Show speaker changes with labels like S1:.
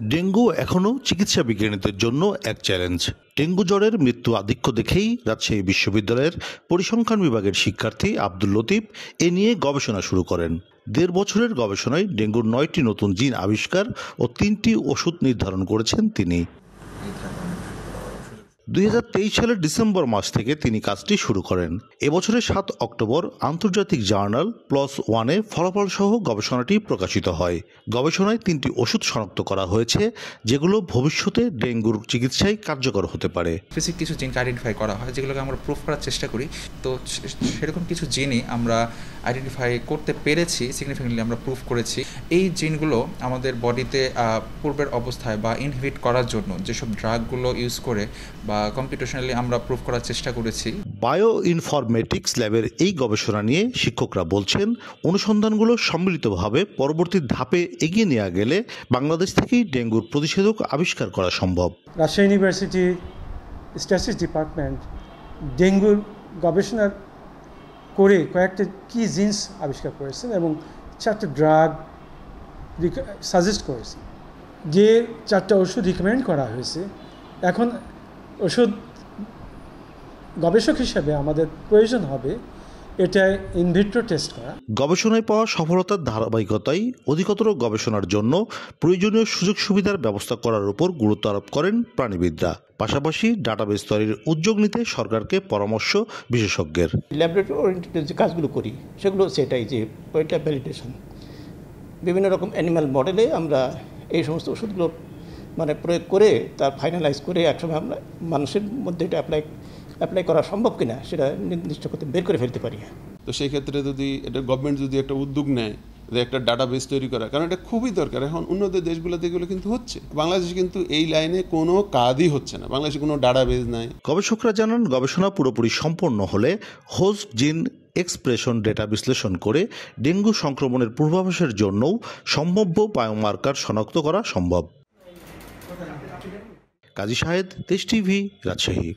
S1: Dengue এখনও চিকিৎসা বিজ্ঞানীদের জন্য এক চ্যালেঞ্জ। ডেঙ্গু জ্বরের মৃত্যু আধিক্য দেখেই রাজশাহী বিশ্ববিদ্যালয়ের পরিসংখ্যান বিভাগের শিক্ষার্থী আব্দুল লতিফ এ নিয়ে গবেষণা শুরু করেন। ১.৫ বছরের গবেষণায় ডেঙ্গুর ৯টি নতুন জিন আবিষ্কার ও ৩টি ওষুধ নির্ধারণ করেছেন তিনি। ২০২৩ সালের ডিসেম্বর মাস থেকে তিনি কাজটি শুরু করেন। এবছরের ৭ অক্টোবর আন্তর্জাতিক জার্নাল PLOS-ONE ফলাফল সহ গবেষণাটি প্রকাশিত হয়। গবেষণায় ৩টি ওষুধ শনাক্ত করা হয়েছে, যেগুলো ভবিষ্যতে ডেঙ্গুর চিকিৎসায় কার্যকর হতে পারে।
S2: স্পেসিফিক কিছু জিনকে আইডেন্টিফাই করা হয়, যেগুলোকে আমরা প্রুফ করার চেষ্টা করি। তো সেরকম কিছু জিনই আমরা আইডেন্টিফাই করতে পেরেছি, সিগনিফিকেন্টলি আমরা প্রুফ করেছি। এই জিনগুলো আমাদের বডিতে পূর্বের অবস্থায় বা ইনহিবিট করার জন্য যেসব ড্রাগগুলো ইউজ করে বা কম্পিউটেশনালি আমরা প্রুফ করার চেষ্টা করেছি।
S1: বায়ো ইনফরমেটিক্স ল্যাবের এই গবেষণা নিয়ে শিক্ষকরা বলছেন, অনুসন্ধানগুলো সম্মিলিতভাবে পরবর্তী ধাপে এগিয়ে নেওয়া গেলে বাংলাদেশ থেকেই ডেঙ্গুর প্রতিষেধক আবিষ্কার করা সম্ভব।
S3: রাজশাহী ইউনিভার্সিটি স্ট্যাটিস্টিক্স ডিপার্টমেন্ট ডেঙ্গুর গবেষণা করে কয়েকটা কি জিন্স আবিষ্কার করেছেন এবং 4টা ড্রাগ সাজেস্ট করেছে। যে 4টা ওষুধ রিকমেন্ড করা হয়েছে, এখন ওষুধ গবেষক হিসেবে আমাদের প্রয়োজন হবে এটা ইনভিট্রো টেস্ট করা।
S1: গবেষণায় পাওয়া সফলতার ধারাবাহিকতায় অধিকতর গবেষণার জন্য প্রয়োজনীয় সুযোগ সুবিধার ব্যবস্থা করার উপর গুরুত্ব আরোপ করেন প্রাণীবিদরা। পাশাপাশি ডাটাবেস তৈরির উদ্যোগ নিতে সরকারকে পরামর্শ বিশেষজ্ঞের।
S4: ল্যাবরেটরি ওরিয়েন্টেড যে কাজগুলো করি সেগুলো সেটাই যে ওইটা ভ্যালিডেশন, বিভিন্ন রকম অ্যানিম্যাল মডেলে আমরা এই সমস্ত ওষুধগুলো প্রয়োগ করে তার ফাইনালাইজ করে একসময় আমরা মানুষের মধ্যে এটা অ্যাপ্লাই করা সম্ভব কিনা সেটা নির্দিষ্ট করতে বের করে ফেলতে পারি।
S5: তো সেই ক্ষেত্রে যদি এটা গভর্নমেন্ট যদি একটা উদ্যোগ নেয় যে একটা ডাটাবেস তৈরি করা, কারণ এটা খুবই দরকার। এখন উন্নত দেশগুলোতে এগুলো কিন্তু হচ্ছে, বাংলাদেশে কিন্তু এই লাইনে কোনো কাজই হচ্ছে না, বাংলাদেশে কোনো ডাটাবেস নাই।
S1: গবেষকরা জানান, গবেষণা পুরোপুরি সম্পন্ন হলে হোস্ট জিন এক্সপ্রেশন ডেটা বিশ্লেষণ করে ডেঙ্গু সংক্রমণের পূর্বাভাসের জন্যও সম্ভাব্য বায়োমার্কার শনাক্ত করা সম্ভব। কাজী শাহেদ, দেশ টিভি, রাজশাহী।